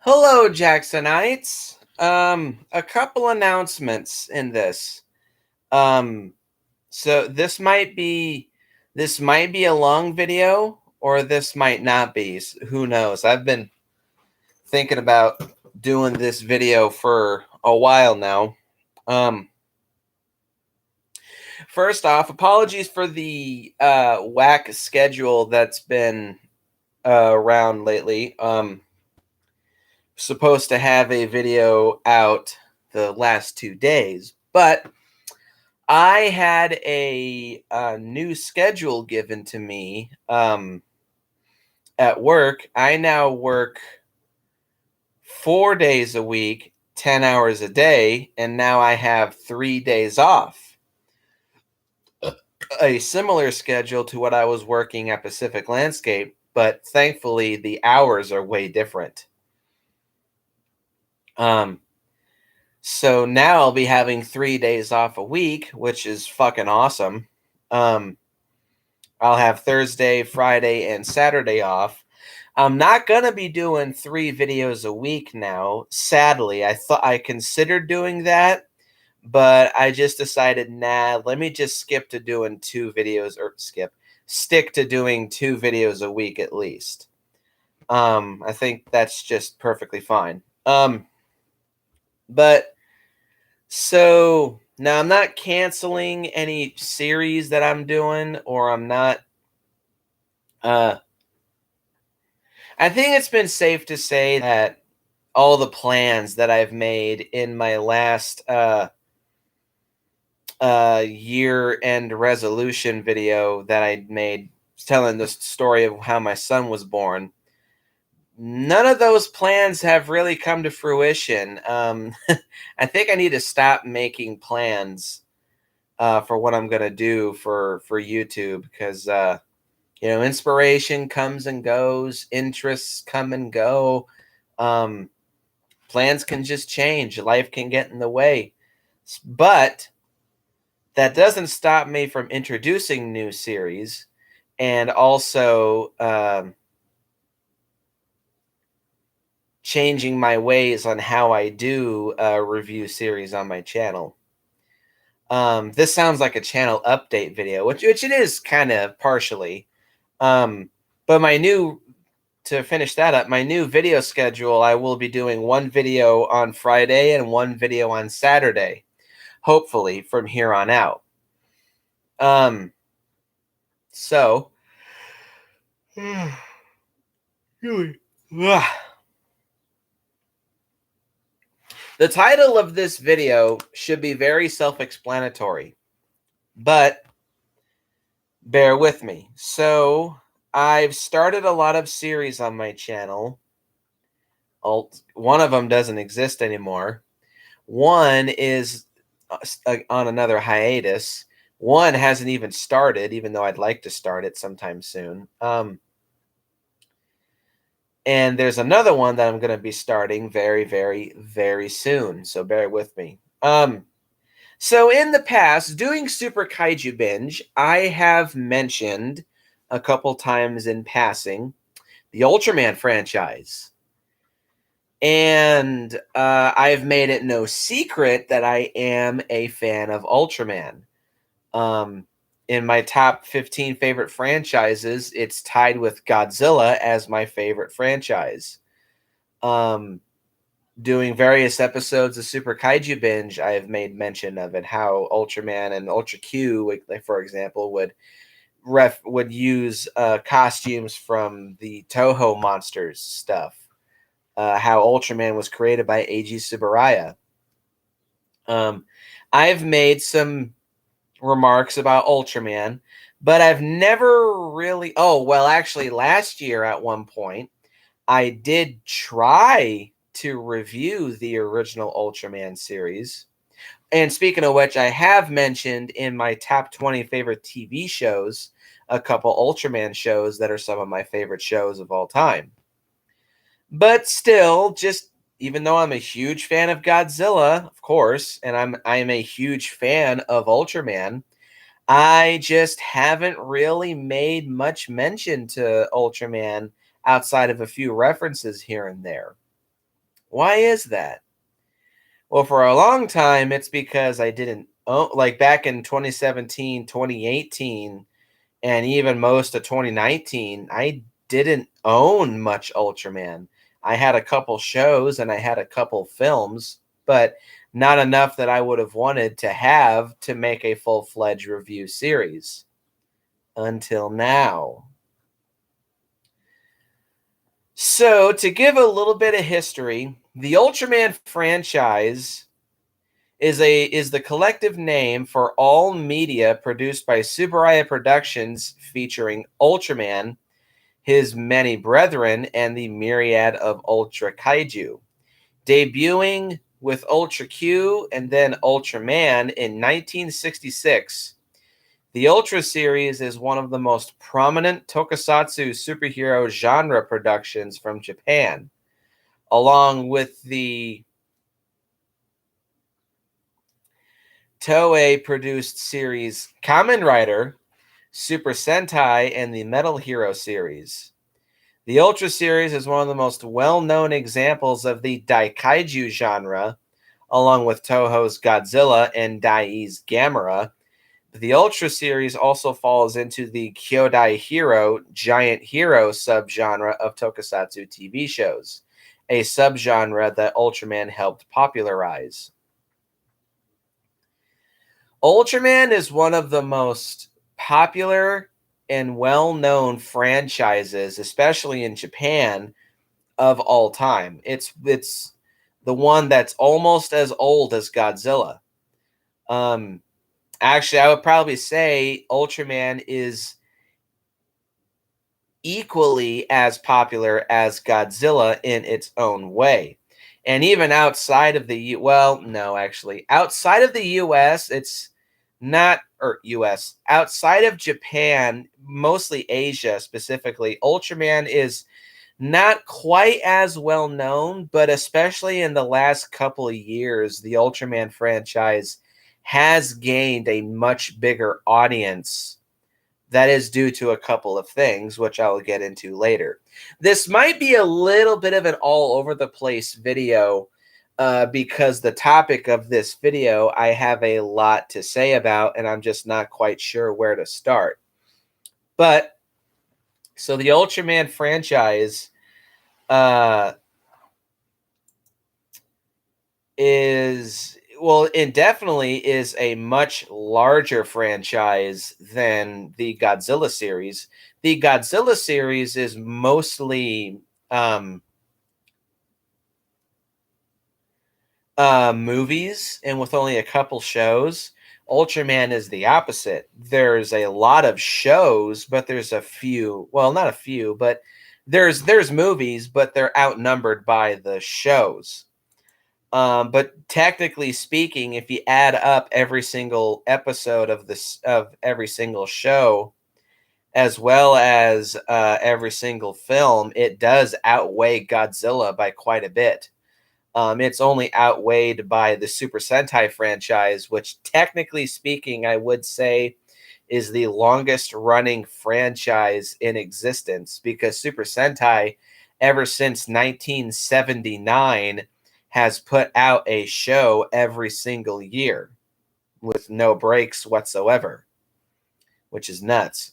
Hello, Jacksonites. A couple announcements in this. Um, so this might be a long video, or this might not be. Who knows? I've been thinking about doing this video for a while now. Um, First off, apologies for the whack schedule that's been around lately. Supposed to have a video out the last 2 days, but I had a new schedule given to me at work. I now work 4 days a week, 10 hours a day, and now I have 3 days off. A similar schedule to what I was working at Pacific Landscape, but thankfully the hours are way different. Um, So now I'll be having 3 days off a week, which is fucking awesome. Um, I'll have Thursday, Friday, and Saturday off. I'm not gonna be doing 3 videos a week now. Sadly, I considered doing that, but I just decided, nah, let me just skip to doing 2 videos, or stick to doing 2 videos a week at least. I think that's just perfectly fine. But So now I'm not canceling any series that I'm doing, or I'm not. Uh, I think it's been safe to say that all the plans that I've made in my last year end resolution video that I made, telling the story of how my son was born. None of those plans have really come to fruition. I think I need to stop making plans for what I'm gonna do for YouTube, because inspiration comes and goes, interests come and go. Um, Plans can just change. Life can get in the way, but that doesn't stop me from introducing new series and also changing my ways on how I do review series on my channel. This sounds like a channel update video, which it is kind of partially. But to finish that up, my new video schedule, I will be doing 1 video on Friday and 1 video on Saturday, hopefully from here on out. Um, so, really, the title of this video should be very self-explanatory, but bear with me. So, I've started a lot of series on my channel. One of them doesn't exist anymore. One is on another hiatus. One hasn't even started, even though I'd like to start it sometime soon. And there's another one that I'm going to be starting very, very, very soon. So bear with me. So in the past, doing Super Kaiju Binge, I have mentioned a couple times in passing the Ultraman franchise. And I've made it no secret that I am a fan of Ultraman. In my top 15 favorite franchises, it's tied with Godzilla as my favorite franchise. Doing various episodes of Super Kaiju Binge, I have made mention of it, how Ultraman and Ultra Q, like for example, would use costumes from the Toho Monsters stuff. How Ultraman was created by Eiji Tsuburaya. I've made some remarks about Ultraman, but I've never really. Oh, well, actually, last year at one point, I did try to review the original Ultraman series. And speaking of which, I have mentioned in my top 20 favorite TV shows a couple Ultraman shows that are some of my favorite shows of all time. But still, just even though I'm a huge fan of Godzilla, of course, and I'm a huge fan of Ultraman, I just haven't really made much mention to Ultraman outside of a few references here and there. Why is that? Well, for a long time, it's because I didn't own, like back in 2017, 2018, and even most of 2019, I didn't own much Ultraman. I had a couple shows and I had a couple films, but not enough that I would have wanted to have to make a full-fledged review series until now. So, to give a little bit of history, the Ultraman franchise is the collective name for all media produced by Subaraya Productions featuring Ultraman, his many brethren, and the myriad of Ultra Kaiju. Debuting with Ultra Q and then Ultraman in 1966, the Ultra series is one of the most prominent tokusatsu superhero genre productions from Japan, along with the Toei produced series Kamen Rider, Super Sentai, and the Metal Hero series. The Ultra series is one of the most well-known examples of the Daikaiju genre, along with Toho's Godzilla and Daii's Gamera. The Ultra series also falls into the Kyodai Hero, Giant Hero subgenre of tokusatsu TV shows, a subgenre that Ultraman helped popularize. Ultraman is one of the most popular and well-known franchises, especially in Japan, of all time. It's the one that's almost as old as Godzilla. Um, Actually, I would probably say Ultraman is equally as popular as Godzilla in its own way. And even outside of the well, no, actually, outside of the US, it's not or US, outside of Japan, mostly Asia specifically, Ultraman is not quite as well known, but especially in the last couple of years, the Ultraman franchise has gained a much bigger audience. That is due to a couple of things, which I will get into later. This might be a little bit of an all over the place video because the topic of this video I have a lot to say about, and I'm just not quite sure where to start. But so the Ultraman franchise uh, is well, it definitely is a much larger franchise than the Godzilla series. The Godzilla series is mostly um, movies and with only a couple shows. Ultraman is the opposite. There's a lot of shows, but there's a few. Well, not a few, but there's movies, but they're outnumbered by the shows. But technically speaking, if you add up every single episode of this of every single show, as well as every single film, it does outweigh Godzilla by quite a bit. It's only outweighed by the Super Sentai franchise, which technically speaking, I would say is the longest running franchise in existence because Super Sentai, ever since 1979, has put out a show every single year with no breaks whatsoever, which is nuts.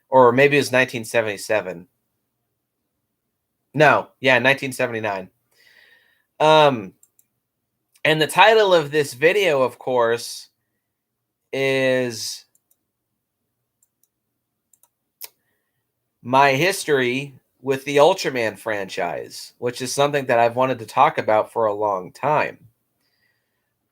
Or maybe it was 1977. No, yeah, 1979. Um, and the title of this video, of course, is my history with the Ultraman franchise, which is something that I've wanted to talk about for a long time.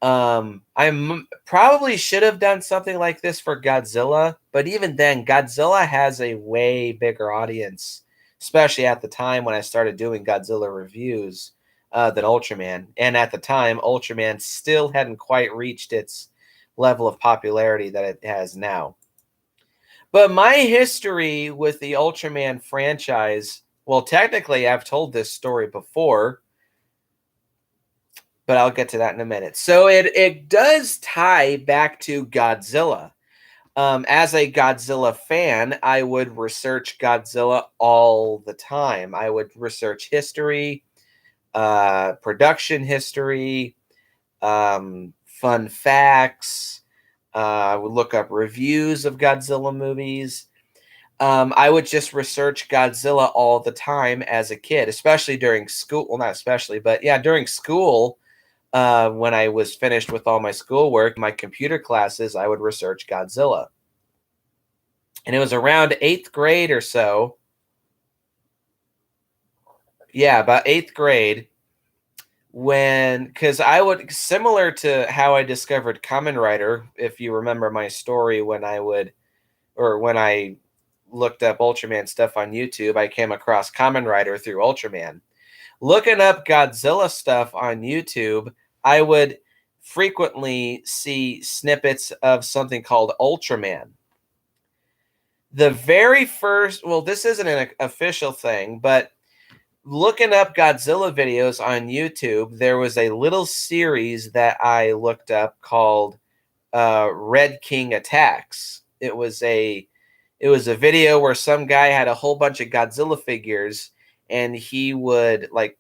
I probably should have done something like this for Godzilla, but even then, Godzilla has a way bigger audience, especially at the time when I started doing Godzilla reviews than Ultraman. And at the time, Ultraman still hadn't quite reached its level of popularity that it has now. But my history with the Ultraman franchise, well, technically, I've told this story before, but I'll get to that in a minute. So it does tie back to Godzilla. As a Godzilla fan, I would research Godzilla all the time. I would research history. production history, fun facts. I would look up reviews of Godzilla movies. I would just research Godzilla all the time as a kid, especially during school. Well, not especially, but yeah, during school, when I was finished with all my schoolwork, my computer classes, I would research Godzilla. And it was around eighth grade or so. Yeah, about eighth grade because I would, similar to how I discovered Kamen Rider, if you remember my story when I looked up Ultraman stuff on YouTube, I came across Kamen Rider through Ultraman. Looking up Godzilla stuff on YouTube, I would frequently see snippets of something called Ultraman. The very first, well, this isn't an official thing, but looking up Godzilla videos on YouTube, there was a little series that I looked up called Red King Attacks. It was a video where some guy had a whole bunch of Godzilla figures and he would like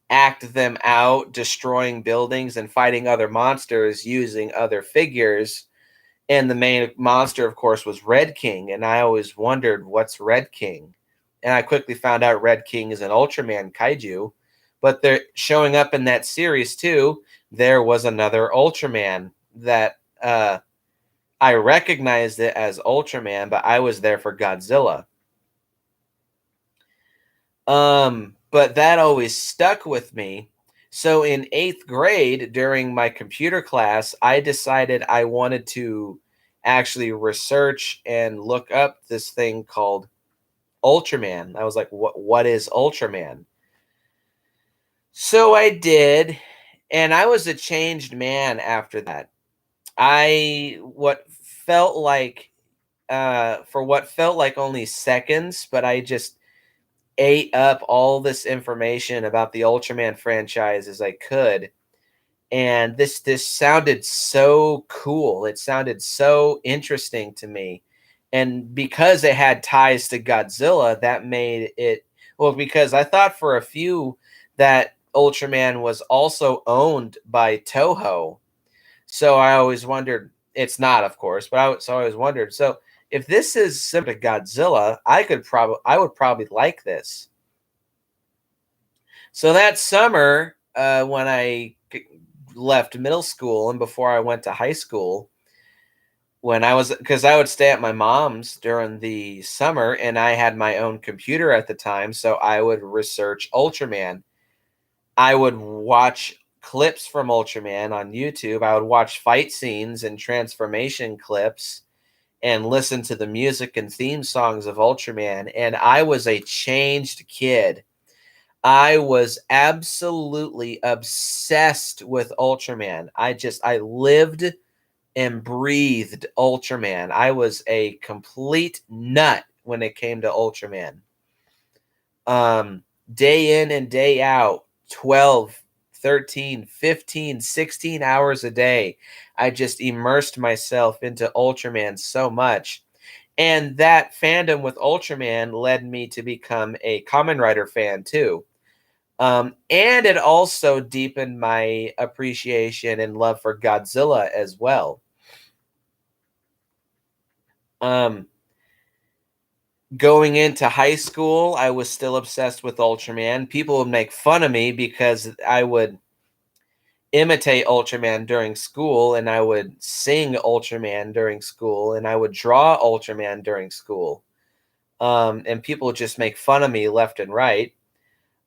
act them out, destroying buildings and fighting other monsters using other figures. And the main monster, of course, was Red King. And I always wondered, what's Red King? And I quickly found out Red King is an Ultraman kaiju. But they're showing up in that series too. There was another Ultraman that I recognized it as Ultraman, but I was there for Godzilla. But that always stuck with me. So in eighth grade, during my computer class, I decided I wanted to actually research and look up this thing called Ultraman. I was like, what is Ultraman? So I did, and I was a changed man after that. I what felt like for what felt like only seconds, but I just ate up all this information about the Ultraman franchise as I could. And this sounded so cool. It sounded so interesting to me. And because it had ties to Godzilla, that made it, well, because I thought for a few that Ultraman was also owned by Toho. So I always wondered, it's not, of course, but I always wondered. So if this is similar to Godzilla, I would probably like this. So that summer, when I left middle school and before I went to high school, because I would stay at my mom's during the summer and I had my own computer at the time, so I would research Ultraman. I would watch clips from Ultraman on YouTube. I would watch fight scenes and transformation clips and listen to the music and theme songs of Ultraman. And I was a changed kid. I was absolutely obsessed with Ultraman. I lived and breathed Ultraman. I was a complete nut when it came to Ultraman. Day in and day out, 12, 13, 15, 16 hours a day. I just immersed myself into Ultraman so much. And that fandom with Ultraman led me to become a Kamen Rider fan too. And it also deepened my appreciation and love for Godzilla as well. Um, Going into high school, I was still obsessed with Ultraman. People would make fun of me because I would imitate Ultraman during school and I would sing Ultraman during school and I would draw Ultraman during school. And people would just make fun of me left and right.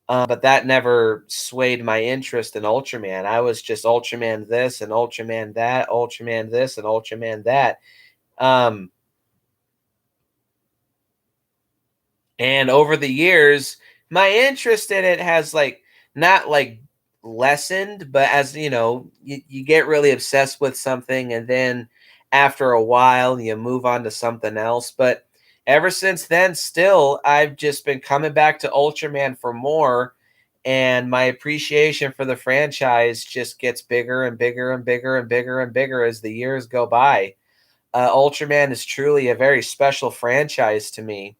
But that never swayed my interest in Ultraman. I was just Ultraman this and Ultraman that, Ultraman this and Ultraman that. Um, And over the years, my interest in it has not lessened, but as you get really obsessed with something and then after a while you move on to something else. But ever since then, still, I've just been coming back to Ultraman for more. And my appreciation for the franchise just gets bigger and bigger and bigger and bigger and bigger as the years go by. Ultraman is truly a very special franchise to me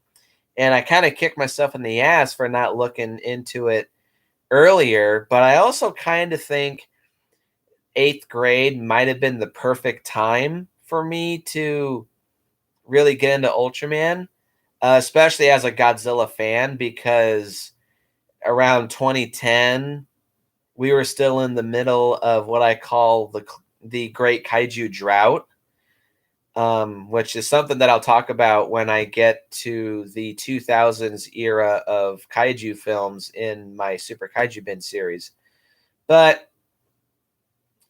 and I kind of kicked myself in the ass for not looking into it earlier, but I also kind of think 8th grade might have been the perfect time for me to really get into Ultraman, especially as a Godzilla fan, because around 2010, we were still in the middle of what I call the Great Kaiju Drought, which is something that I'll talk about when I get to the 2000s era of kaiju films in my Super Kaiju Bin series. But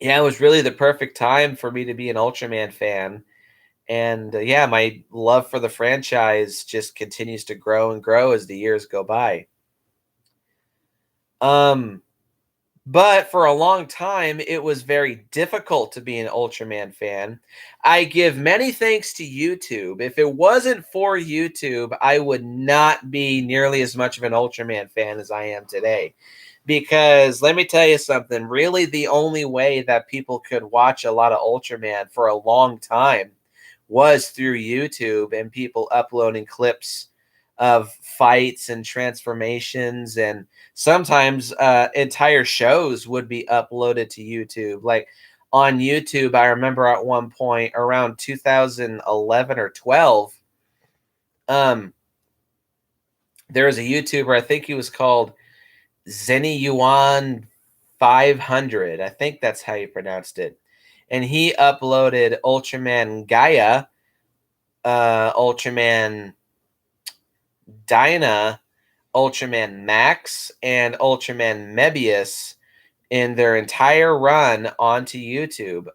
yeah, it was really the perfect time for me to be an Ultraman fan. And yeah, my love for the franchise just continues to grow and grow as the years go by. Um, but for a long time, it was very difficult to be an Ultraman fan. I give many thanks to YouTube. If it wasn't for YouTube, I would not be nearly as much of an Ultraman fan as I am today. Because let me tell you something, really the only way that people could watch a lot of Ultraman for a long time was through YouTube and people uploading clips of fights and transformations, and sometimes entire shows would be uploaded to YouTube. Like on YouTube, I remember at one point around 2011 or 12, um, there was a YouTuber, I think he was called Zenny Yuan 500. I think that's how you pronounced it. And he uploaded Ultraman Gaia, Ultraman Dyna, Ultraman Max, and Ultraman Mebius in their entire run onto YouTube.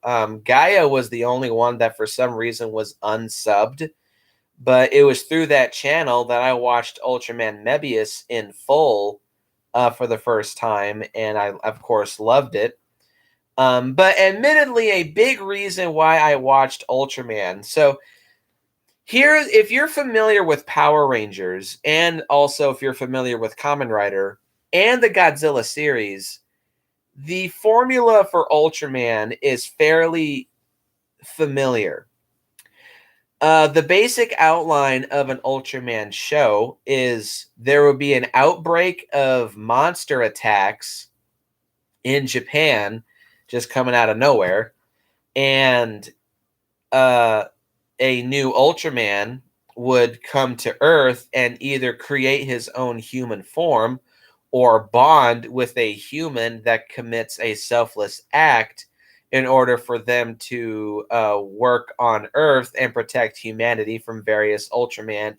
Gaia was the only one that for some reason was unsubbed, but it was through that channel that I watched Ultraman Mebius in full for the first time, and I, of course, loved it. But admittedly, a big reason why I watched Ultraman. So here, if you're familiar with Power Rangers, and also if you're familiar with Kamen Rider and the Godzilla series, the formula for Ultraman is fairly familiar. The basic outline of an Ultraman show is there will be an outbreak of monster attacks in Japan, just coming out of nowhere, and uh, a new Ultraman would come to Earth and either create his own human form or bond with a human that commits a selfless act in order for them to work on Earth and protect humanity from various Ultraman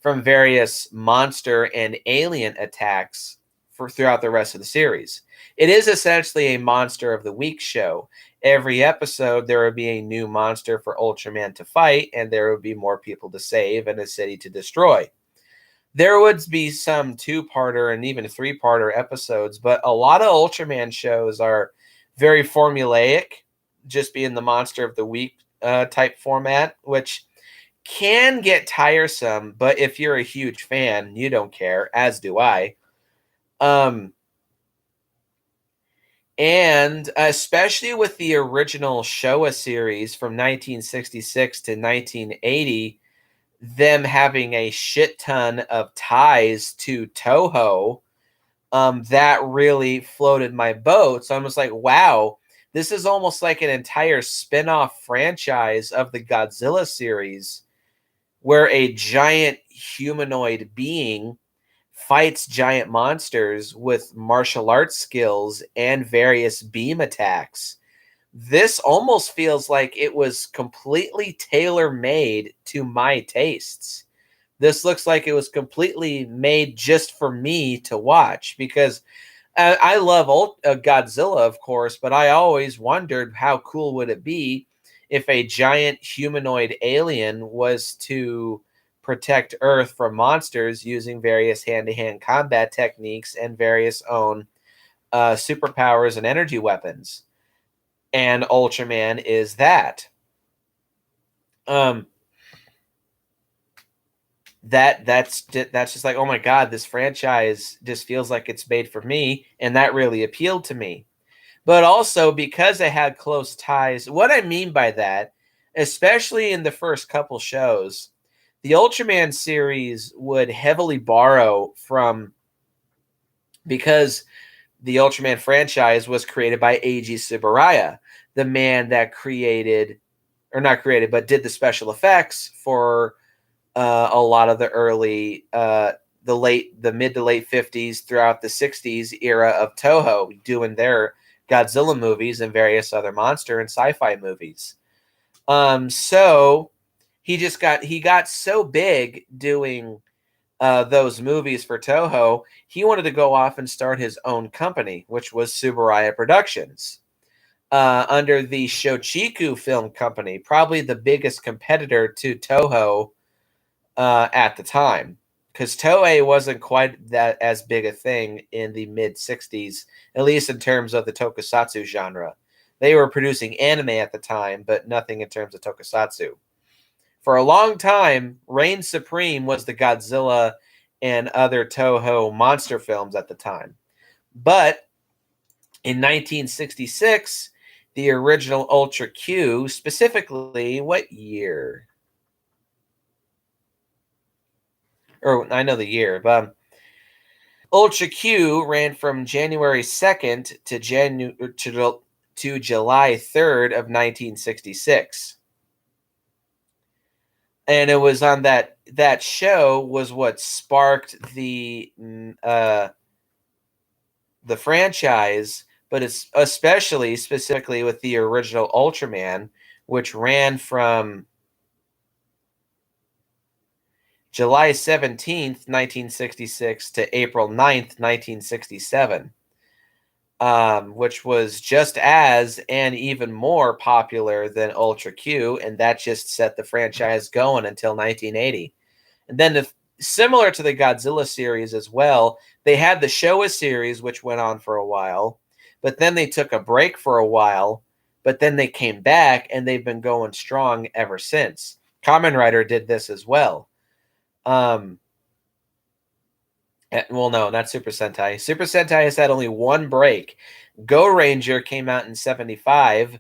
from various monster and alien attacks for throughout the rest of the series. It is essentially a monster of the week show. Every episode, there would be a new monster for Ultraman to fight, and there would be more people to save and a city to destroy. There would be some two-parter and even three-parter episodes, but a lot of Ultraman shows are very formulaic, just being the monster of the week type format, which can get tiresome, but if you're a huge fan, you don't care, as do I. Um, And especially with the original Showa series from 1966 to 1980, them having a shit ton of ties to Toho, that really floated my boat. So I was like, wow, this is almost like an entire spin-off franchise of the Godzilla series where a giant humanoid being fights giant monsters with martial arts skills and various beam attacks. This almost feels like it was completely tailor made to my tastes. This looks like it was completely made just for me to watch because I love Godzilla, of course, but I always wondered how cool would it be if a giant humanoid alien was to protect Earth from monsters using various hand-to-hand combat techniques and various own superpowers and energy weapons. And Ultraman is that. Um, that's just like, oh my god, this franchise just feels like it's made for me, and that really appealed to me. But also because I had close ties. What I mean by that, especially in the first couple shows, the Ultraman series would heavily borrow from because the Ultraman franchise was created by Eiji Tsuburaya, the man that created, or not created, but did the special effects for a lot of the early, the mid to late 50s throughout the 60s era of Toho, doing their Godzilla movies and various other monster and sci-fi movies. So he got so big doing those movies for Toho, he wanted to go off and start his own company, which was Tsuburaya Productions, under the Shochiku Film Company, probably the biggest competitor to Toho at the time, because Toei wasn't quite that as big a thing in the mid 60s, at least in terms of the tokusatsu genre. They were producing anime at the time, but nothing in terms of tokusatsu. For a long time, reign supreme was the Godzilla and other Toho monster films at the time. But in 1966, the original Ultra Q, specifically, what year? Or I know the year, but Ultra Q ran from January 2nd to July 3rd of 1966. And it was on that show was what sparked the franchise, but it's especially specifically with the original Ultraman, which ran from July 17th, 1966 to April 9th, 1967, which was just as and even more popular than Ultra Q, and that just set the franchise going until 1980. And then, similar to the Godzilla series as well, they had the Showa series, which went on for a while, but then they took a break for a while, but then they came back, and they've been going strong ever since. Kamen Rider did this as well. Well, no, not Super Sentai. Super Sentai has had only one break. Go Ranger came out in 75.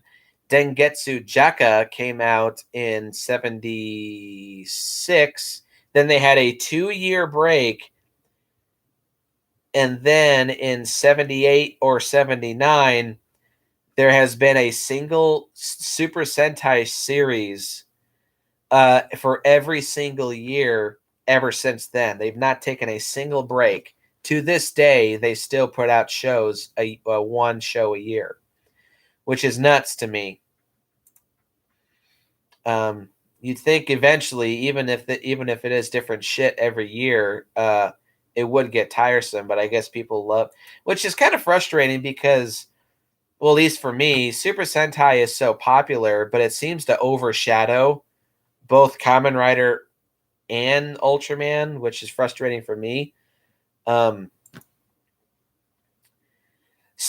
Dengetsu Jaka came out in 76. Then they had a 2-year break. And then in 78 or 79, there has been a single Super Sentai series for every single year ever since then. They've not taken a single break. To this day, they still put out shows, one show a year, which is nuts to me. You'd think eventually, even if it is different shit every year, it would get tiresome. But I guess people love, which is kind of frustrating because, well, at least for me, Super Sentai is so popular, but it seems to overshadow both Kamen Rider and Ultraman, which is frustrating for me. So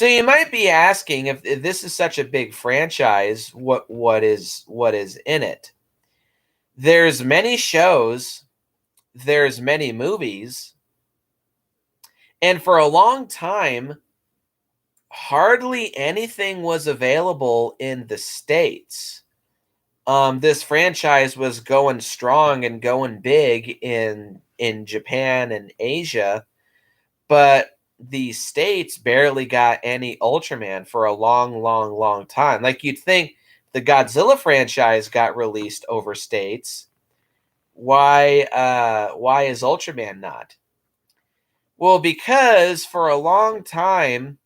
you might be asking, if this is such a big franchise, what is in it? There's many shows, there's many movies, and for a long time, hardly anything was available in the States. This franchise was going strong and going big in Japan and Asia, but the States barely got any Ultraman for a long, long, long time. Like, you'd think the Godzilla franchise got released over States. Why is Ultraman not? Well, because for a long time,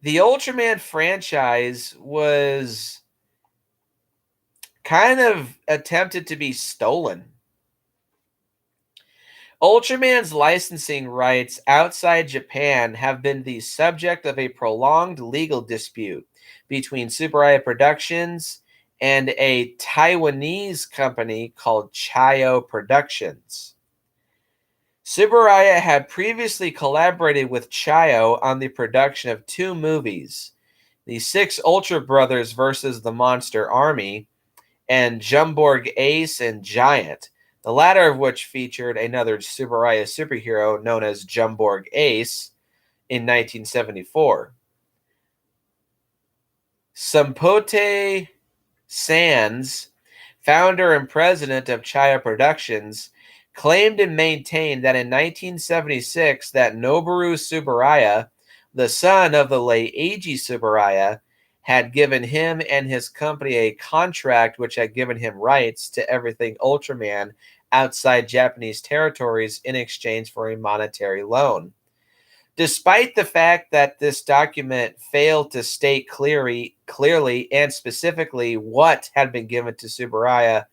the Ultraman franchise was kind of attempted to be stolen. Ultraman's licensing rights outside Japan have been the subject of a prolonged legal dispute between Tsuburaya Productions and a Taiwanese company called Chayo Productions. Tsuburaya had previously collaborated with Chayo on the production of 2 movies, The Six Ultra Brothers versus the Monster Army, and Jumborg Ace and Giant, the latter of which featured another Tsuburaya superhero known as Jumborg Ace in 1974. Sampote Sands, founder and president of Chaya Productions, claimed and maintained that in 1976 that Noboru Tsuburaya, the son of the late Eiji Tsuburaya, had given him and his company a contract which had given him rights to everything Ultraman outside Japanese territories in exchange for a monetary loan. Despite the fact that this document failed to state clearly and specifically what had been given to Tsuburaya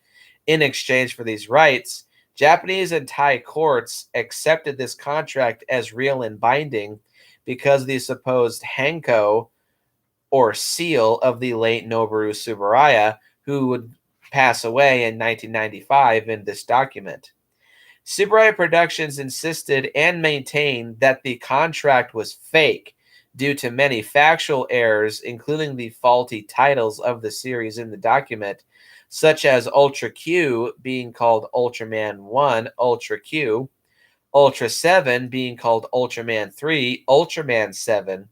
in exchange for these rights, Japanese and Thai courts accepted this contract as real and binding because of the supposed hanko or seal of the late Noboru Tsuburaya, who would pass away in 1995 in this document. Tsuburaya Productions insisted and maintained that the contract was fake due to many factual errors, including the faulty titles of the series in the document, such as Ultra Q being called Ultraman 1, Ultra Q, Ultra 7 being called Ultraman 3, Ultraman 7,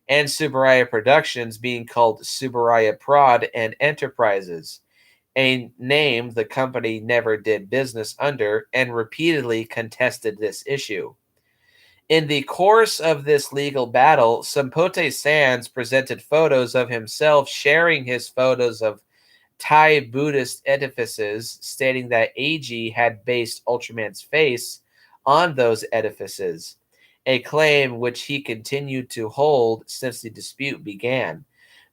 and Tsuburaya Productions being called Tsuburaya Prod and Enterprises, a name the company never did business under and repeatedly contested this issue. In the course of this legal battle, Sampote Sands presented photos of himself sharing his photos of Thai Buddhist edifices, stating that Eiji had based Ultraman's face on those edifices, a claim which he continued to hold since the dispute began.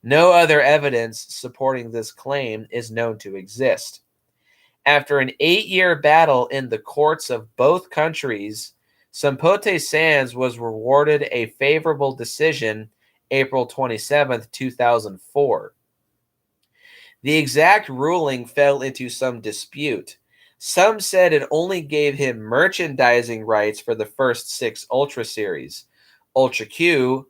No other evidence supporting this claim is known to exist. After an 8-year battle in the courts of both countries, Sampote Sands was rewarded a favorable decision April 27, 2004. The exact ruling fell into some dispute. Some said it only gave him merchandising rights for the first 6 Ultra series, Ultra Q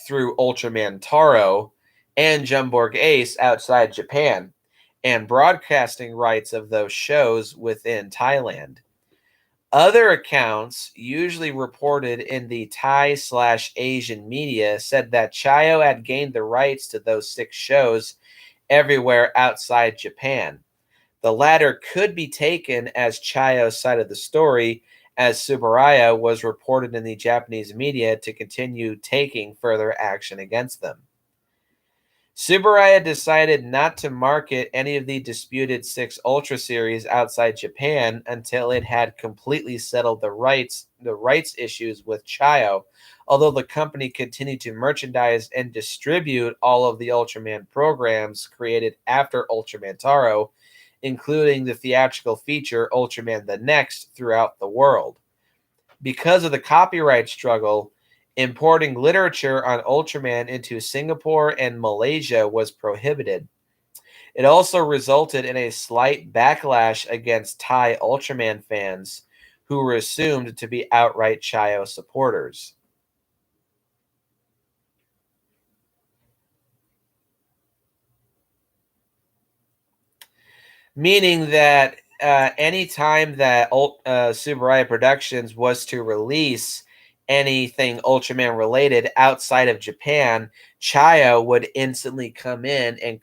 through Ultraman Taro, and Jumborg Ace outside Japan, and broadcasting rights of those shows within Thailand. Other accounts, usually reported in the Thai/Asian media, said that Chayo had gained the rights to those 6 shows everywhere outside Japan. The latter could be taken as Chayo's side of the story, as Tsuburaya was reported in the Japanese media to continue taking further action against them. Tsuburaya decided not to market any of the disputed 6 Ultra series outside Japan until it had completely settled the rights issues with Chayo, although the company continued to merchandise and distribute all of the Ultraman programs created after Ultraman Taro, including the theatrical feature Ultraman the Next, throughout the world. Because of the copyright struggle, importing literature on Ultraman into Singapore and Malaysia was prohibited. It also resulted in a slight backlash against Thai Ultraman fans, who were assumed to be outright Chayo supporters. Meaning that anytime that Tsuburaya Productions was to release anything Ultraman related outside of Japan, Chayo would instantly come in and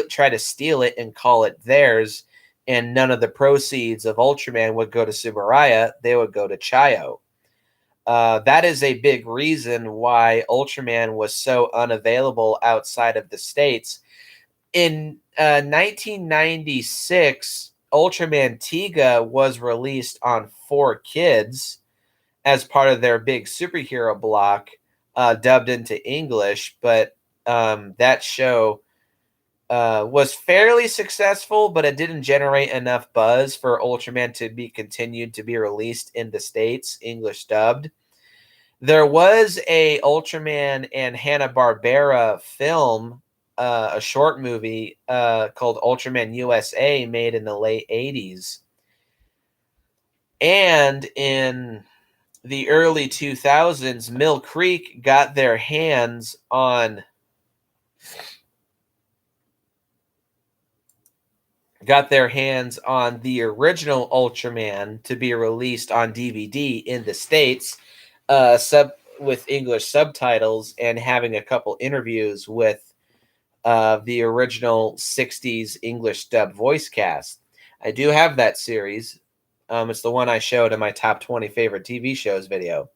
try to steal it and call it theirs, and none of the proceeds of Ultraman would go to Tsuburaya, they would go to Chayo. That is a big reason why Ultraman was so unavailable outside of the States. In 1996, Ultraman Tiga was released on 4Kids as part of their big superhero block, dubbed into English, but that show was fairly successful, but it didn't generate enough buzz for Ultraman to be continued to be released in the States, English dubbed. There was a Ultraman and Hanna-Barbera film, a short movie called Ultraman USA, made in the late 80s. And in the early 2000s, Mill Creek got their hands on the original Ultraman to be released on DVD in the States, with English subtitles, and having a couple interviews with the original 60s English dub voice cast. I do have that series. It's the one I showed in my top 20 favorite TV shows video.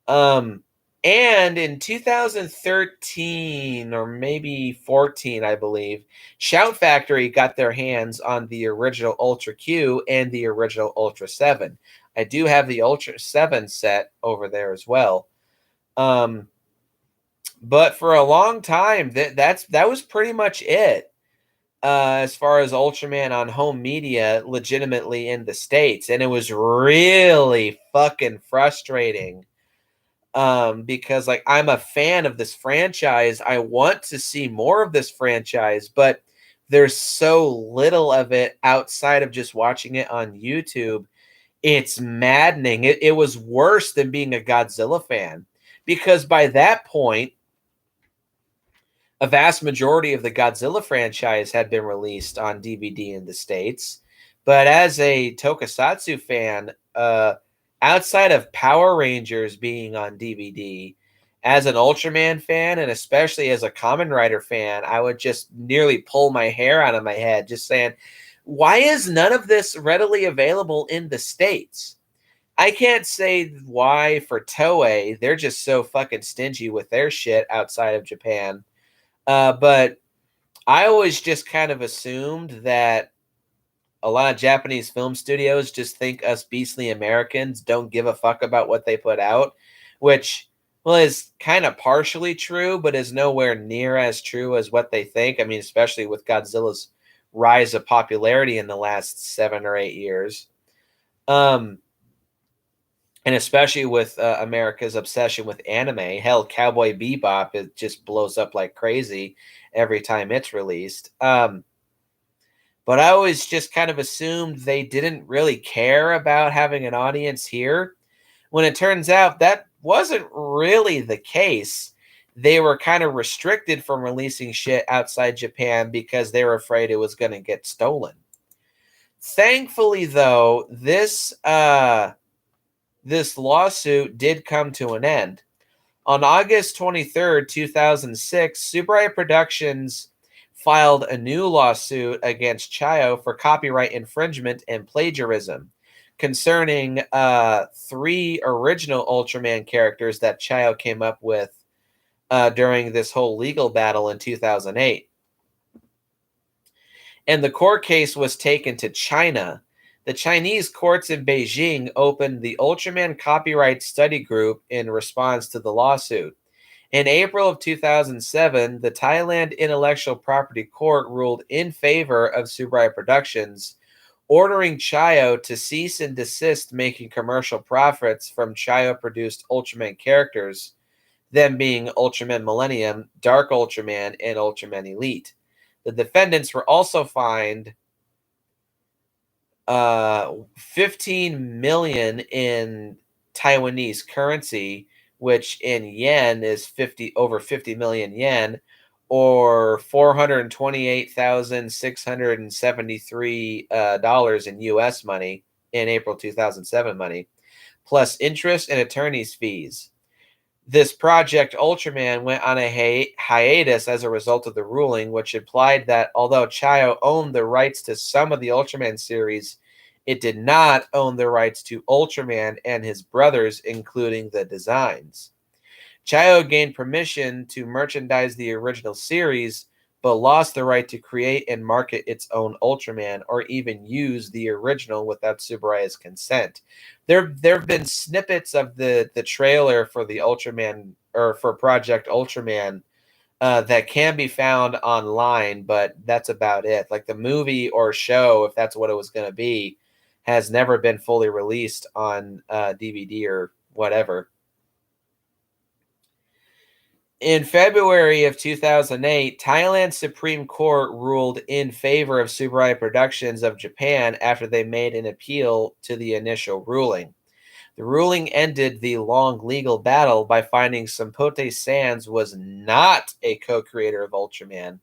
Um, and in 2013 or maybe 14, I believe, Shout Factory got their hands on the original Ultra Q and the original Ultra 7. I do have the Ultra 7 set over there as well. But for a long time, that was pretty much it. As far as Ultraman on home media legitimately in the States. And it was really fucking frustrating. Because like I'm a fan of this franchise. I want to see more of this franchise, but there's so little of it outside of just watching it on YouTube. It's maddening. It was worse than being a Godzilla fan because by that point, a vast majority of the Godzilla franchise had been released on DVD in the States. But as a Tokusatsu fan, outside of Power Rangers being on DVD, as an Ultraman fan, and especially as a Kamen Rider fan, I would just nearly pull my hair out of my head just saying, why is none of this readily available in the States? I can't say why for Toei. They're just so fucking stingy with their shit outside of Japan. But I always just kind of assumed that a lot of Japanese film studios just think us beastly Americans don't give a fuck about what they put out, which, well, is kind of partially true, but is nowhere near as true as what they think. I mean, especially with Godzilla's rise of popularity in the last 7 or 8 years. And especially with America's obsession with anime. Hell, Cowboy Bebop, it just blows up like crazy every time it's released. But I always just kind of assumed they didn't really care about having an audience here, when it turns out that wasn't really the case. They were kind of restricted from releasing shit outside Japan because they were afraid it was going to get stolen. Thankfully, though, this lawsuit did come to an end. On August 23rd, 2006, Tsuburaya Productions filed a new lawsuit against Chayo for copyright infringement and plagiarism concerning 3 original Ultraman characters that Chayo came up with during this whole legal battle in 2008. And the court case was taken to China. The Chinese courts in Beijing opened the Ultraman Copyright Study Group in response to the lawsuit. In April of 2007, the Thailand Intellectual Property Court ruled in favor of Tsuburaya Productions, ordering Chayo to cease and desist making commercial profits from Chayo-produced Ultraman characters, them being Ultraman Millennium, Dark Ultraman, and Ultraman Elite. The defendants were also fined 15 million in Taiwanese currency, which in yen is over 50 million yen, or $428,673 in US money in April 2007 money, plus interest and attorney's fees. This Project Ultraman went on a hiatus as a result of the ruling, which implied that although Chayo owned the rights to some of the Ultraman series, it did not own the rights to Ultraman and his brothers, including the designs. Chayo gained permission to merchandise the original series, but lost the right to create and market its own Ultraman or even use the original without Tsuburaya's consent. There have been snippets of the trailer for the Ultraman, or for Project Ultraman, that can be found online, but that's about it. Like the movie or show, if that's what it was going to be, has never been fully released on DVD or whatever. In February of 2008, Thailand's Supreme Court ruled in favor of Tsuburaya Productions of Japan after they made an appeal to the initial ruling. The ruling ended the long legal battle by finding Sampote Sands was not a co-creator of Ultraman.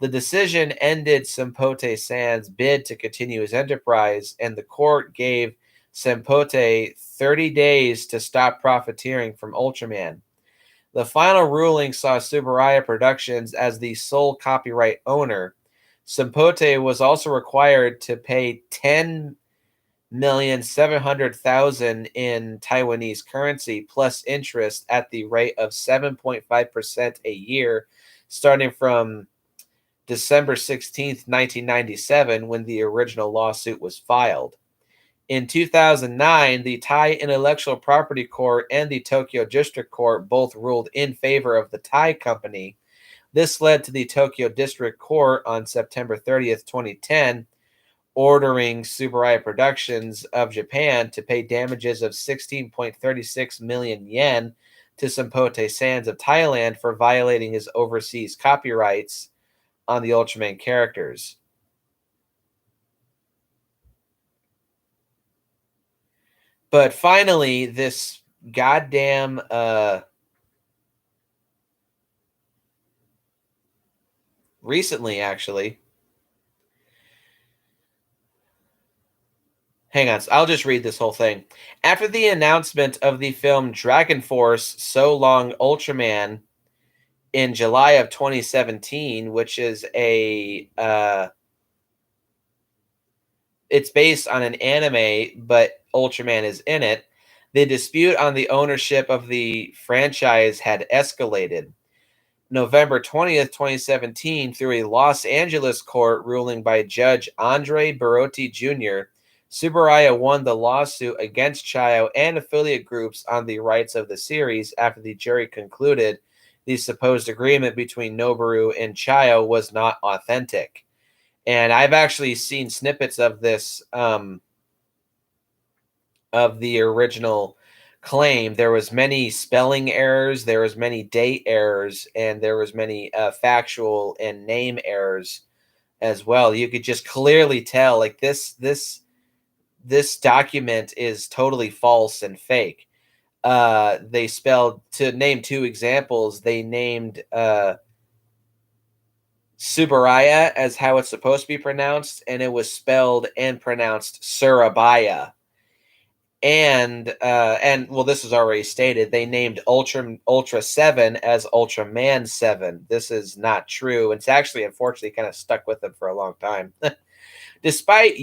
The decision ended Sampote Sands' bid to continue his enterprise, and the court gave Sampote 30 days to stop profiteering from Ultraman. The final ruling saw Tsuburaya Productions as the sole copyright owner. Sampote was also required to pay 10 700,000 in Taiwanese currency plus interest at the rate of 7.5% a year, starting from December 16th, 1997, when the original lawsuit was filed. In 2009, the Thai Intellectual Property Court and the Tokyo District Court both ruled in favor of the Thai company. This led to the Tokyo District Court on September 30th, 2010, ordering Tsuburaya Productions of Japan to pay damages of 16.36 million yen to Sompote Sands of Thailand for violating his overseas copyrights on the Ultraman characters. But finally, this goddamn recently actually. Hang on, I'll just read this whole thing. After the announcement of the film Dragon Force So Long Ultraman in July of 2017, which is it's based on an anime, but Ultraman is in it. The dispute on the ownership of the franchise had escalated. November 20th, 2017, through a Los Angeles court ruling by Judge Andre Barotti Jr., Tsuburaya won the lawsuit against Chayo and affiliate groups on the rights of the series after the jury concluded the supposed agreement between Noboru and Chayo was not authentic. And I've actually seen snippets of this, of the original claim. There was many spelling errors, there was many date errors, and there was many factual and name errors as well. You could just clearly tell, like, this document is totally false and fake. They spelled, to name two examples, they named Subaraya as how it's supposed to be pronounced, and it was spelled and pronounced Surabaya. And well, this was already stated. They named Ultra 7 as Ultraman 7. This is not true. It's actually, unfortunately, kind of stuck with them for a long time. Despite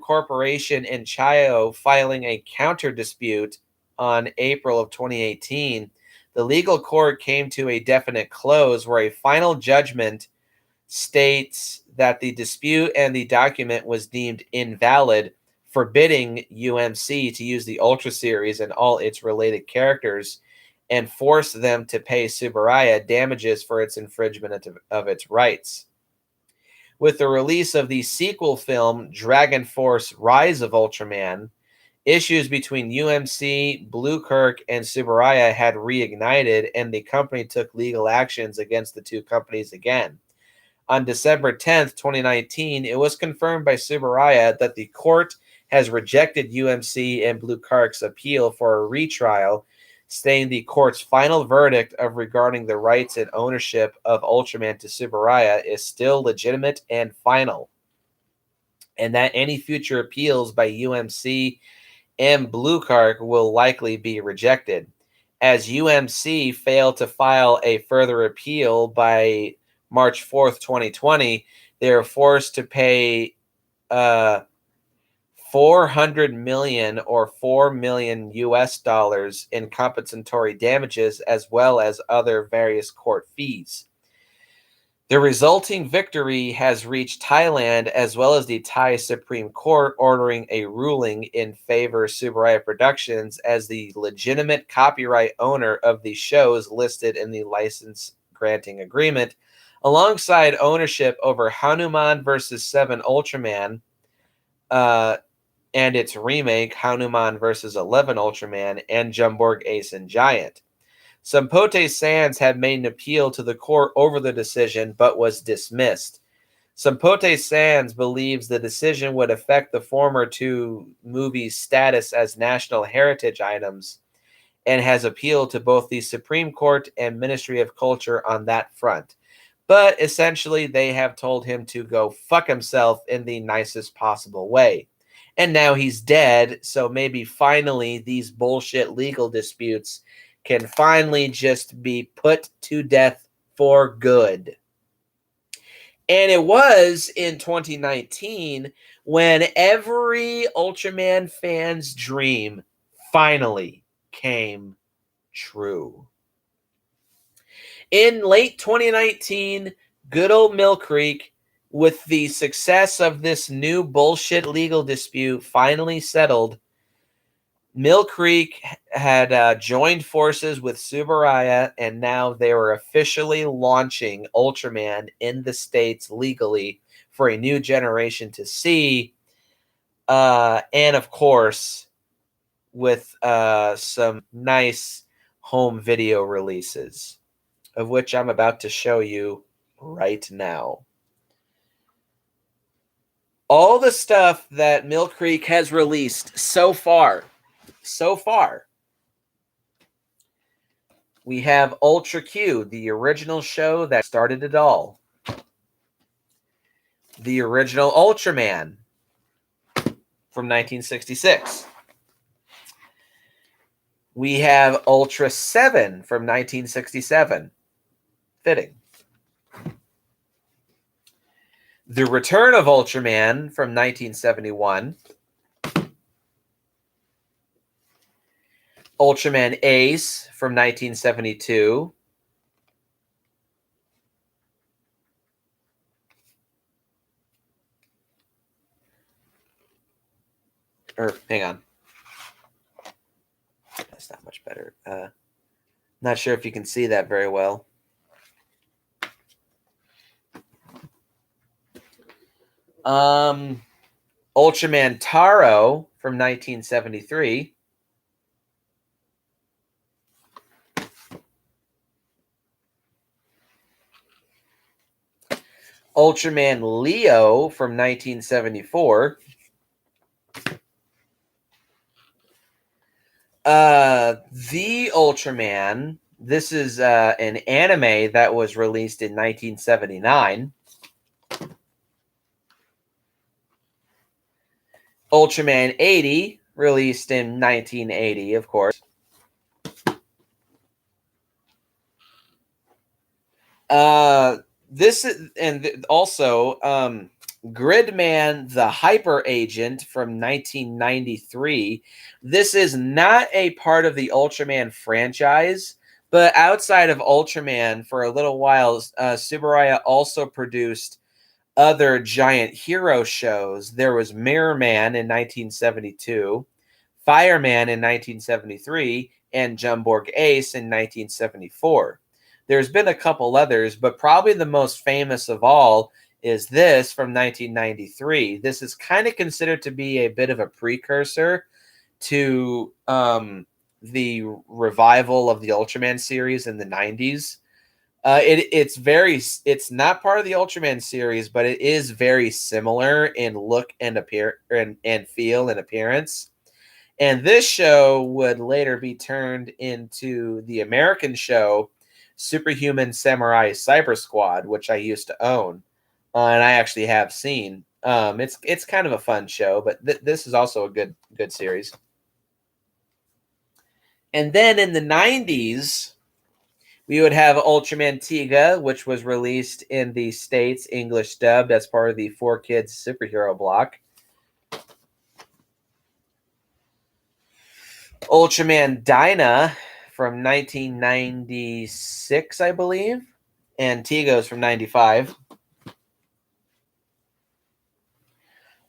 Corporation and Chayo filing a counter dispute on April of 2018, the legal court came to a definite close where a final judgment states that the dispute and the document was deemed invalid, forbidding UMC to use the Ultra series and all its related characters, and forced them to pay Tsuburaya damages for its infringement of its rights. With the release of the sequel film Dragon Force Rise of Ultraman, issues between UMC, Blue Kirk, and Tsuburaya had reignited, and the company took legal actions against the two companies again. On December 10th, 2019, it was confirmed by Tsuburaya that the court has rejected UMC and Blue Kirk's appeal for a retrial, stating the court's final verdict of regarding the rights and ownership of Ultraman to Tsuburaya is still legitimate and final, and that any future appeals by UMC and Blue Kirk will likely be rejected. As UMC failed to file a further appeal by March 4th, 2020, they were forced to pay 400 million or 4 million US dollars in compensatory damages, as well as other various court fees. The resulting victory has reached Thailand as well as the Thai Supreme Court, ordering a ruling in favor of Tsuburaya Productions as the legitimate copyright owner of the shows listed in the license granting agreement, alongside ownership over Hanuman vs. 7 Ultraman and its remake, Hanuman vs. 11 Ultraman, and Jumborg Ace and Giant. Sompote Sands had made an appeal to the court over the decision, but was dismissed. Sompote Sands believes the decision would affect the former two movies' status as national heritage items, and has appealed to both the Supreme Court and Ministry of Culture on that front. But essentially, they have told him to go fuck himself in the nicest possible way. And now he's dead, so maybe finally these bullshit legal disputes can finally just be put to death for good. And it was in 2019 when every Ultraman fan's dream finally came true. In late 2019, good old Mill Creek, with the success of this new bullshit legal dispute finally settled, Mill Creek had joined forces with Subaraya, and now they were officially launching Ultraman in the States legally for a new generation to see. And of course, with some nice home video releases, of which I'm about to show you right now. All the stuff that Mill Creek has released so far, we have Ultra Q, the original show that started it all. The original Ultraman from 1966. We have Ultra 7 from 1967. Fitting. The Return of Ultraman from 1971. Ultraman Ace from 1972. Hang on. That's not much better. Not sure if you can see that very well. Ultraman Taro from 1973. Ultraman Leo from 1974. The Ultraman. This is an anime that was released in 1979. Ultraman 80, released in 1980, of course. This is, and also Gridman the Hyper Agent from 1993. This is not a part of the Ultraman franchise, but outside of Ultraman, for a little while, Subaraya also produced other giant hero shows. There was Mirror Man in 1972, Fireman in 1973, and Jumborg Ace in 1974. There's been a couple others, but probably the most famous of all is this from 1993. This is kind of considered to be a bit of a precursor to the revival of the Ultraman series in the 90s. It's not part of the Ultraman series, but it is very similar in look and feel and appearance. And this show would later be turned into the American show Superhuman Samurai Cyber Squad, which I used to own, and I actually have seen. It's kind of a fun show, but this is also a good series. And then in the 90s, we would have Ultraman Tiga, which was released in the States, English dubbed, as part of the 4Kids superhero block. Ultraman Dyna from 1996, I believe, and Tigo's from 95.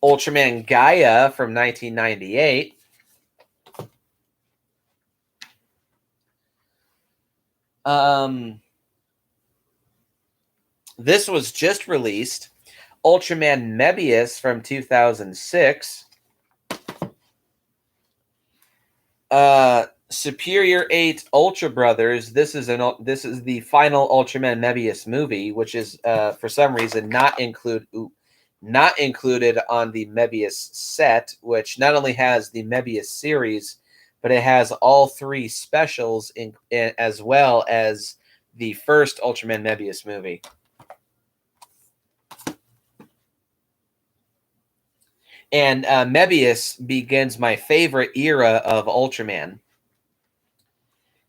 Ultraman Gaia from 1998. This was just released. Ultraman Mebius from 2006. Superior 8 Ultra Brothers. This is the final Ultraman Mebius movie, which is for some reason not included on the Mebius set, which not only has the Mebius series, but it has all 3 specials in as well as the first Ultraman Mebius movie. And Mebius begins my favorite era of Ultraman.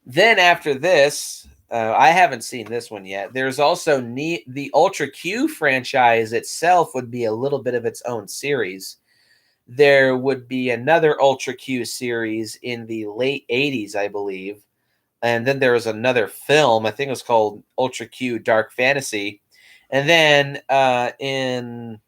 Then after this, I haven't seen this one yet. There's also the Ultra Q franchise itself would be a little bit of its own series. There would be another Ultra Q series in the late 80s, I believe. And then there was another film, I think it was called Ultra Q Dark Fantasy. And then in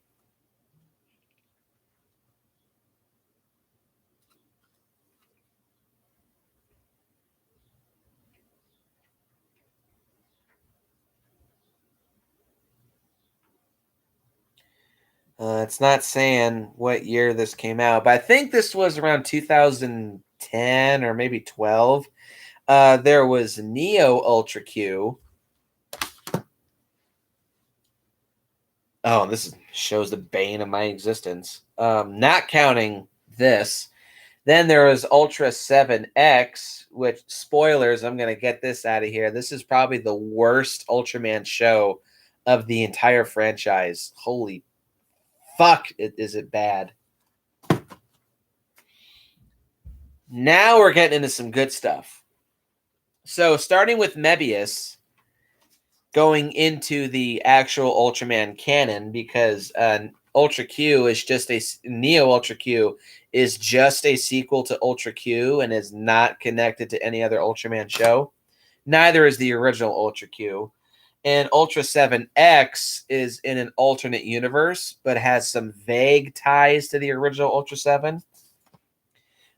it's not saying what year this came out, but I think this was around 2010 or maybe 12. There was Neo Ultra Q. Oh, this shows the bane of my existence. Not counting this. Then there was Ultra 7X, which, spoilers, I'm going to get this out of here. This is probably the worst Ultraman show of the entire franchise. Holy fuck, is it bad. Now we're getting into some good stuff. So, starting with Mebius, going into the actual Ultraman canon, because Ultra Q is just Neo Ultra Q is just a sequel to Ultra Q and is not connected to any other Ultraman show. Neither is the original Ultra Q. And Ultra 7X is in an alternate universe, but has some vague ties to the original Ultra 7.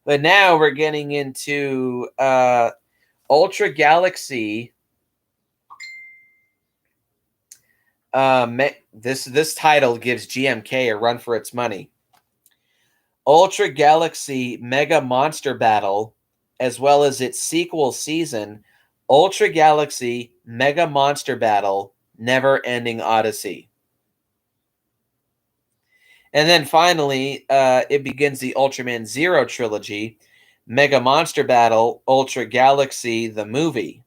But now we're getting into Ultra Galaxy. This title gives GMK a run for its money. Ultra Galaxy Mega Monster Battle, as well as its sequel season, Ultra Galaxy Mega Monster Battle Never Ending Odyssey. And then finally, it begins the Ultraman Zero trilogy, Mega Monster Battle Ultra Galaxy the movie.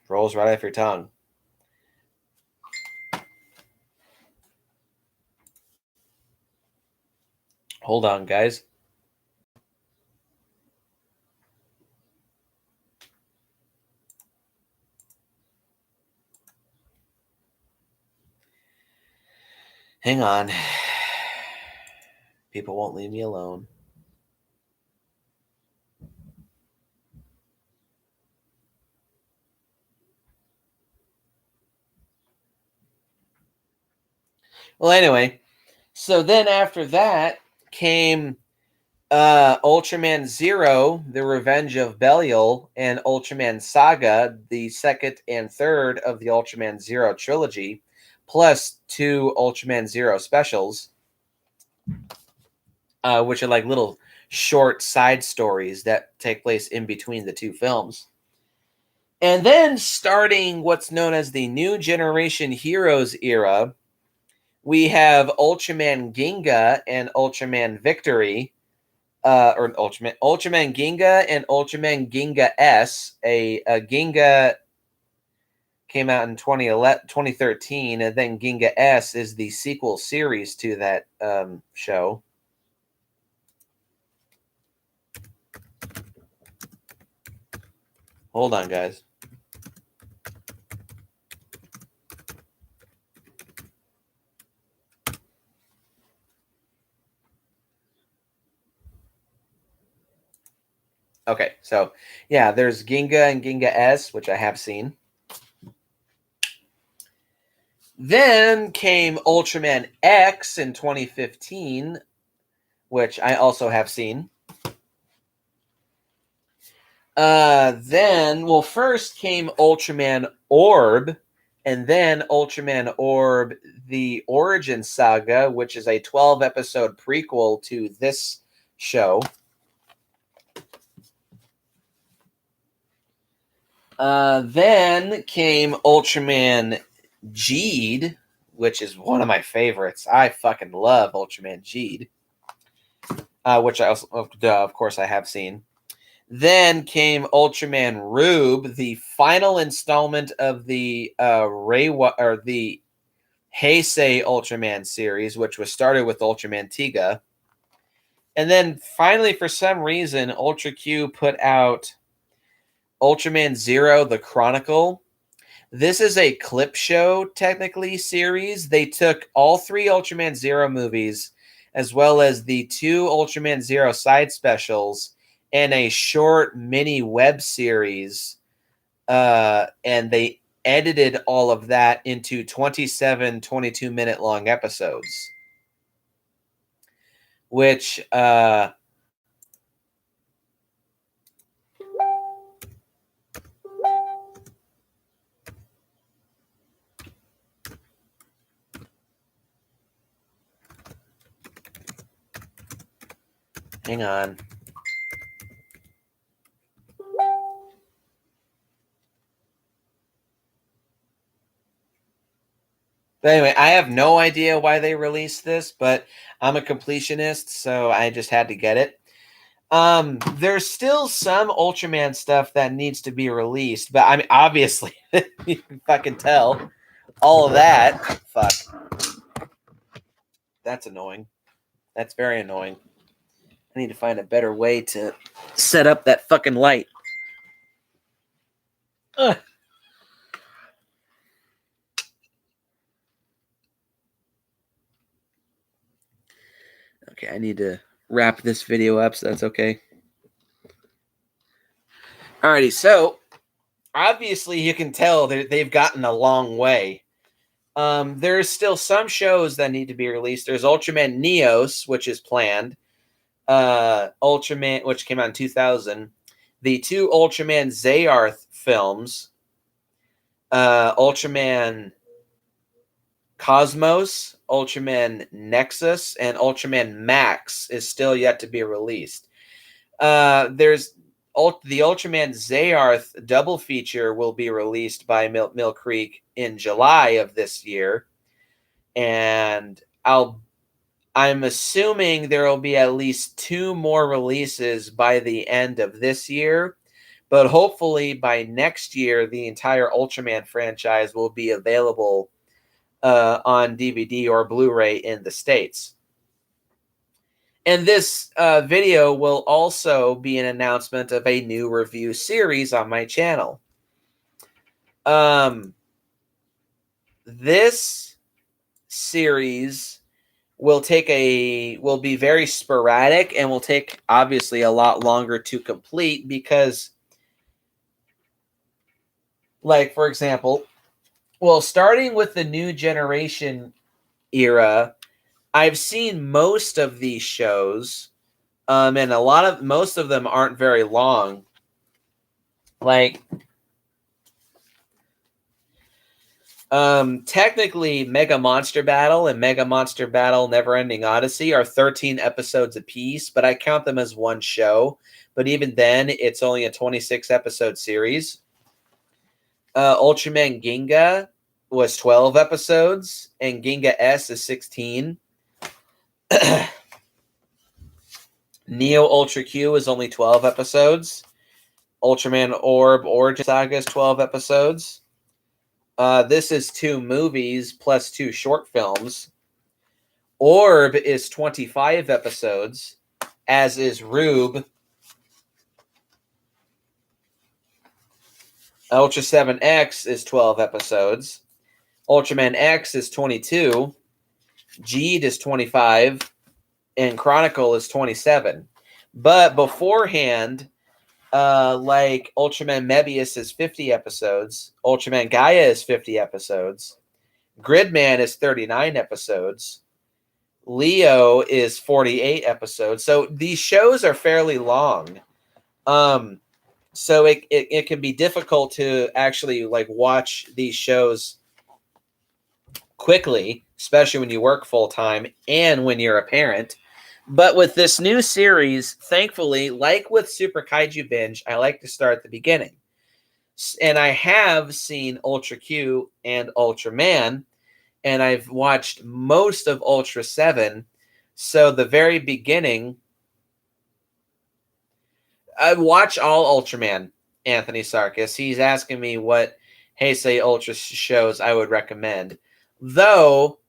Rolls right off your tongue. Hold on, guys. Hang on. People won't leave me alone. Well, anyway, so then after that came Ultraman Zero, The Revenge of Belial, and Ultraman Saga, the second and third of the Ultraman Zero trilogy, plus 2 Ultraman Zero specials, which are like little short side stories that take place in between the two films. And then starting what's known as the New Generation Heroes era, we have Ultraman Ginga and Ultraman Victory, or Ultraman Ginga and Ultraman Ginga S. A Ginga came out in 2013, and then Ginga S is the sequel series to that show. Hold on, guys. Okay, so yeah, there's Ginga and Ginga S, which I have seen. Then came Ultraman X in 2015, which I also have seen. First came Ultraman Orb, and then Ultraman Orb, the Origin Saga, which is a 12-episode prequel to this show. Then came Ultraman Geed, which is one of my favorites. I fucking love Ultraman Geed, which I also, of course, I have seen. Then came Ultraman Rube, the final installment of the the Heisei Ultraman series, which was started with Ultraman Tiga. And then finally, for some reason, Ultra Q put out Ultraman Zero: The Chronicle. This is a clip show, technically, series. They took all 3 Ultraman Zero movies, as well as the 2 Ultraman Zero side specials, and a short mini web series, and they edited all of that into 27 22-minute long episodes, which hang on. But anyway, I have no idea why they released this, but I'm a completionist, so I just had to get it. There's still some Ultraman stuff that needs to be released, but I mean, obviously, you can fucking tell all of that. Fuck. That's annoying. That's very annoying. I need to find a better way to set up that fucking light. Ugh. Okay, I need to wrap this video up, so that's okay. Alrighty, so obviously you can tell they've gotten a long way. There's still some shows that need to be released. There's Ultraman Neos, which is planned. Ultraman, which came out in 2000. The 2 Ultraman Zayarth films. Ultraman Cosmos, Ultraman Nexus, and Ultraman Max is still yet to be released. There's the Ultraman Zayarth double feature will be released by Mill Creek in July of this year, and I'm assuming there will be at least 2 more releases by the end of this year, but hopefully by next year the entire Ultraman franchise will be available on DVD or Blu-ray in the States. And this video will also be an announcement of a new review series on my channel. This series will be very sporadic and will take obviously a lot longer to complete because, like, for example, well, starting with the new generation era, I've seen most of these shows, and most of them aren't very long. Like, technically, Mega Monster Battle and Mega Monster Battle Neverending Odyssey are 13 episodes apiece, but I count them as one show. But even then, it's only a 26-episode series. Ultraman Ginga was 12 episodes, and Ginga S is 16. Neo Ultra Q is only 12 episodes. Ultraman Orb Origin Saga is 12 episodes. This is 2 movies plus 2 short films. Orb is 25 episodes, as is Rube. Ultra 7X is 12 episodes. Ultraman X is 22. Geed is 25. And Chronicle is 27. But beforehand, like Ultraman Mebius is 50 episodes. Ultraman Gaia is 50 episodes. Gridman is 39 episodes. Leo is 48 episodes. So these shows are fairly long. So it can be difficult to actually like watch these shows quickly, especially when you work full time and when you're a parent. But with this new series, thankfully, like with Super Kaiju Binge, I like to start at the beginning. And I have seen Ultra Q and Ultraman, and I've watched most of Ultra 7. So the very beginning, I watch all Ultraman, Anthony Sarkis. He's asking me what Heisei Ultra shows I would recommend. Though,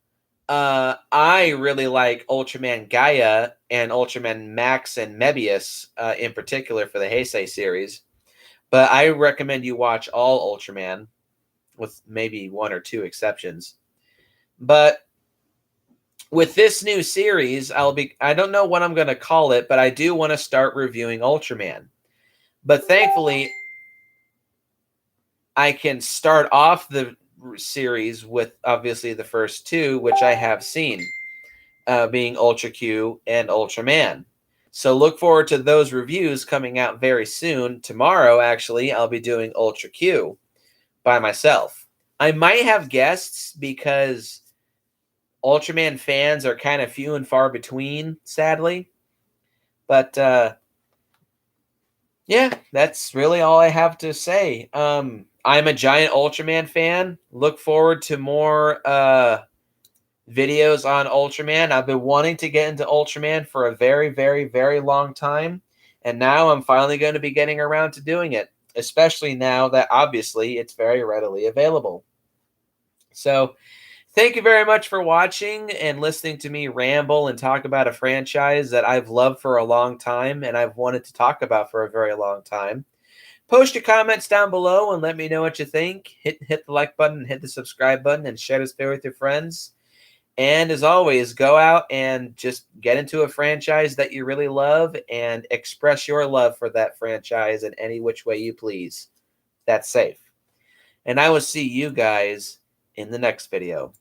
I really like Ultraman Gaia and Ultraman Max and Mebius in particular for the Heisei series. But I recommend you watch all Ultraman, with maybe one or two exceptions. But with this new series, I don't know what I'm going to call it, but I do want to start reviewing Ultraman. But thankfully, I can start off the series with obviously the first two, which I have seen, being Ultra Q and Ultraman. So look forward to those reviews coming out very soon. Tomorrow, actually, I'll be doing Ultra Q by myself. I might have guests because Ultraman fans are kind of few and far between, sadly. But yeah, that's really all I have to say. I'm a giant Ultraman fan. Look forward to more videos on Ultraman. I've been wanting to get into Ultraman for a very, very, very long time. And now I'm finally going to be getting around to doing it, especially now that obviously it's very readily available. So thank you very much for watching and listening to me ramble and talk about a franchise that I've loved for a long time and I've wanted to talk about for a very long time. Post your comments down below and let me know what you think. Hit the like button, hit the subscribe button, and share this video with your friends. And as always, go out and just get into a franchise that you really love and express your love for that franchise in any which way you please. That's safe. And I will see you guys in the next video.